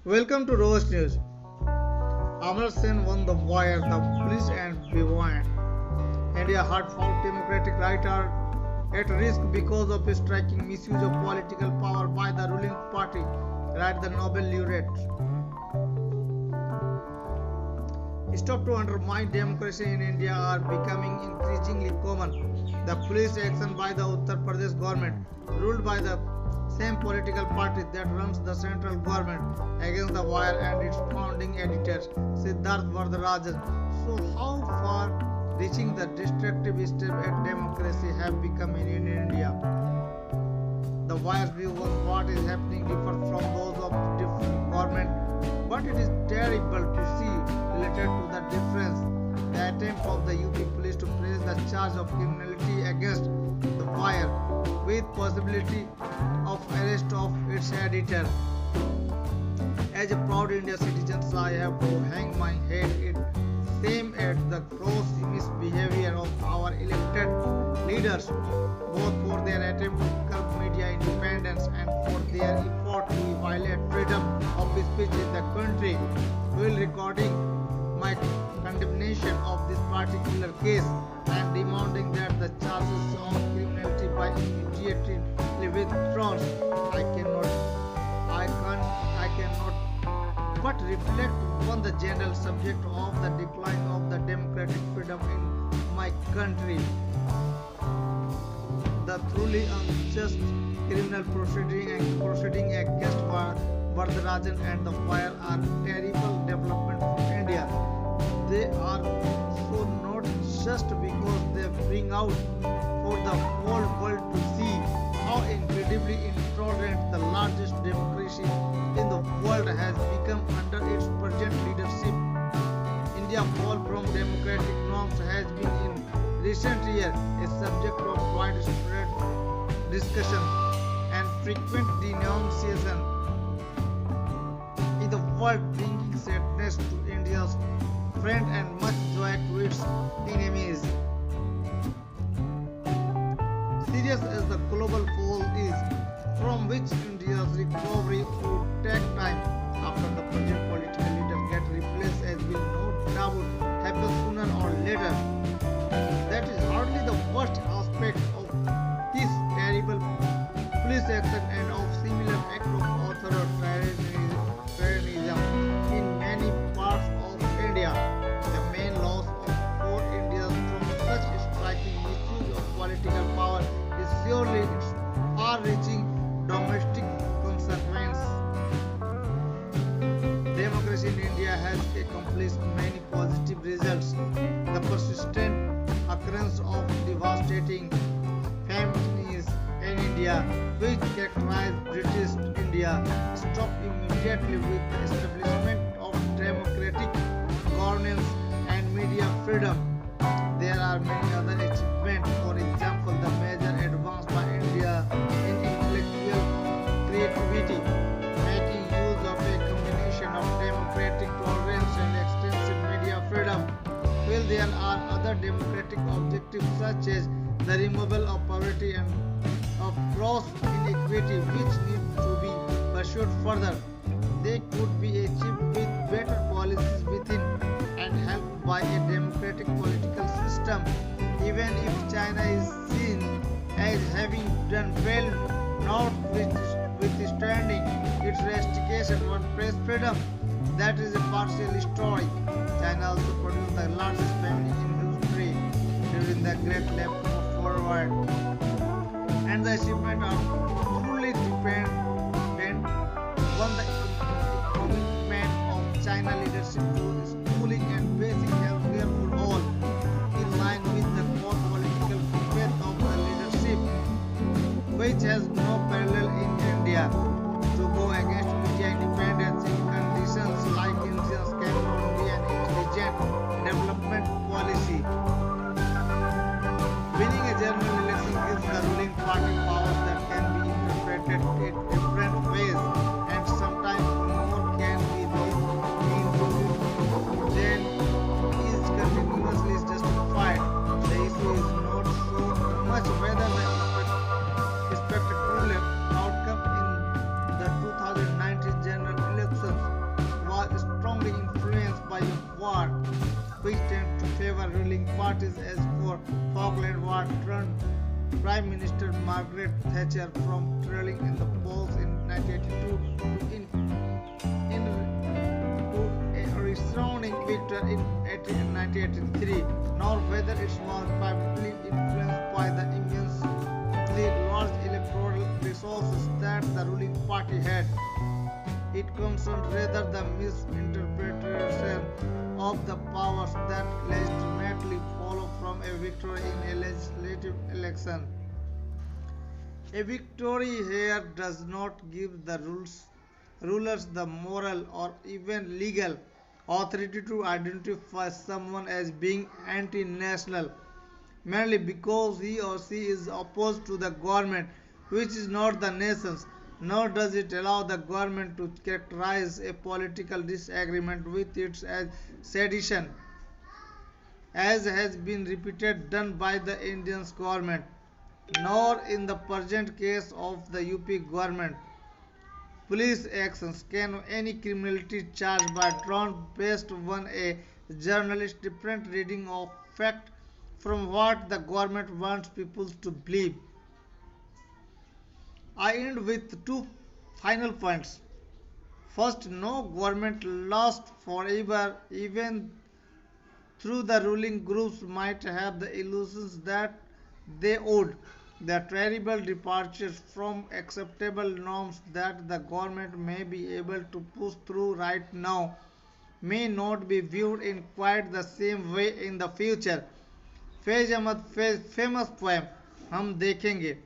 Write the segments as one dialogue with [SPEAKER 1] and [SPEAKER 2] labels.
[SPEAKER 1] Welcome to Rose News. Amar Sen won the wire, the police and beyond. India hard-fought democratic right are at risk because of striking misuse of political power by the ruling party, write the Nobel laureate. Steps to undermine democracy in India are becoming increasingly common. The police action by the Uttar Pradesh government, ruled by the same political party that runs the central government, against the wire and its founding editor Siddharth Vardarajan. So how far reaching the destructive step at democracy have become in India? The wire's view on what is happening differ from those of different government, but it is terrible to see related to the difference the attempt of the UP police to press the charge of criminality against the wire with possibility of arrest of its editor. As a proud Indian citizen, I have to hang my head in shame at the gross misbehavior of our elected leaders, both for their attempt to curb media independence and for their effort to violate freedom of speech in the country. While recording my condemnation of this particular case and demanding that the charges of criminality be immediately withdrawn, I cannot but reflect on the general subject of the decline of the democratic freedom in my country. The truly unjust criminal proceeding against Vardarajan and the fire are terrible development for India. They are so not just because they bring out for the whole world to see how incredibly intolerant the largest democracy in the world has become under its present leadership. India's fall from democratic norms has been in recent years a subject of widespread discussion and frequent denunciation in the world, bringing sadness to India's friends and much joy to its enemies. Serious as the global fall is, from which India's recovery would take time after the present political leader get replaced, as will no doubt happen sooner or later. That is hardly the worst aspect of this terrible police action and of similar act of authoritarianism in many parts of India. The main loss for India from such striking misuse of political power is surely its far-reaching domestic consequence. Democracy in India has accomplished many positive results. The persistent occurrence of devastating famines in India, which characterized British India, stopped immediately with the establishment of democratic governance and media freedom. There are many other achievements, for example, the major advance by India in intellectual creativity, making use of a combination of democratic tolerance and extensive media freedom. While there are other democratic objectives such as the removal of poverty and of gross inequity which need to be pursued further, they could be achieved with better policies within and helped by a democratic political system. Even if China is seen as having done well notwithstanding its restriction on press freedom, that is a partial story. China also produced the largest family industry during the Great Leap Forward, and the achievement are truly dependent on the commitment of China leadership to schooling and basic health care for all, in line with the core political faith of the leadership, which has no parallel in India. To go against media independence in conditions like Indians cannot be an intelligent development policy. Winning a general election gives the ruling party powers that can be interpreted in different ways, and sometimes more can be then is continuously justified. The issue is not so much whether the expected whatever ruling parties. As for Falkland War turned Prime Minister Margaret Thatcher from trailing in the polls in 1982 to a resounding victory in 1983, nor whether it was primarily influenced by the immensely large electoral resources that the ruling party had. It concerned rather the misinterpretation of the powers that legitimately follow from a victory in a legislative election. A victory here does not give the rulers the moral or even legal authority to identify someone as being anti-national merely because he or she is opposed to the government, which is not the nation's, nor does it allow the government to characterize a political disagreement with it as sedition, as has been repeatedly done by the Indian government, nor in the present case of the UP government. Police actions can any criminality charge by drawn based on a journalist's different reading of fact from what the government wants people to believe. I end with two final points. First, no government lasts forever, even through the ruling groups might have the illusions that they would. The terrible departures from acceptable norms that the government may be able to push through right now may not be viewed in quite the same way in the future. Faiz Ahmad famous poem हम देखेंगे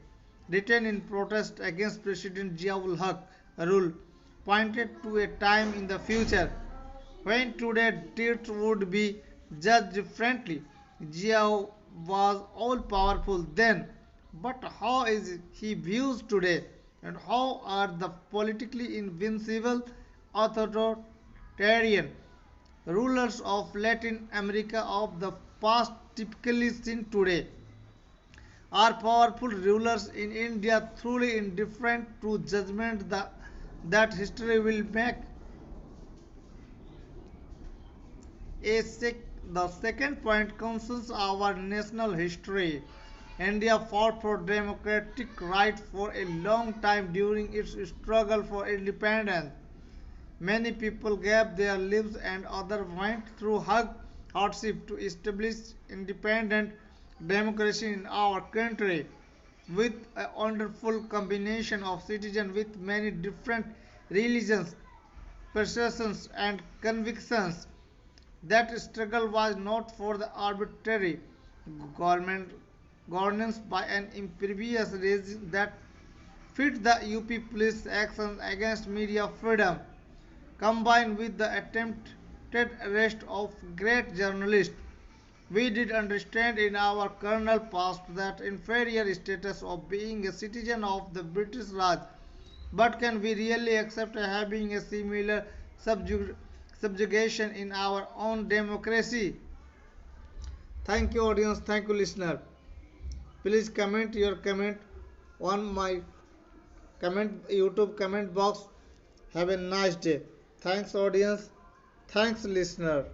[SPEAKER 1] written in protest against President Ziaul Haq rule pointed to a time in the future when today truth would be judged differently. Ziao was all powerful then, but how is he viewed today? And how are the politically invincible authoritarian rulers of Latin America of the past typically seen today? Are powerful rulers in India truly indifferent to judgment that history will make? The second point concerns our national history. India fought for democratic rights for a long time during its struggle for independence. Many people gave their lives and others went through hardship to establish independent democracy in our country. With a wonderful combination of citizens with many different religions, persuasions, and convictions, that struggle was not for the arbitrary government governance by an imperious regime that fit the UP police actions against media freedom, combined with the attempted arrest of great journalists. We did understand in our colonial past that inferior status of being a citizen of the British Raj, but can we really accept having a similar subjugation in our own democracy? Thank you audience, thank you listener. Please comment your comment on my comment YouTube comment box. Have a nice day. Thanks audience, thanks listener.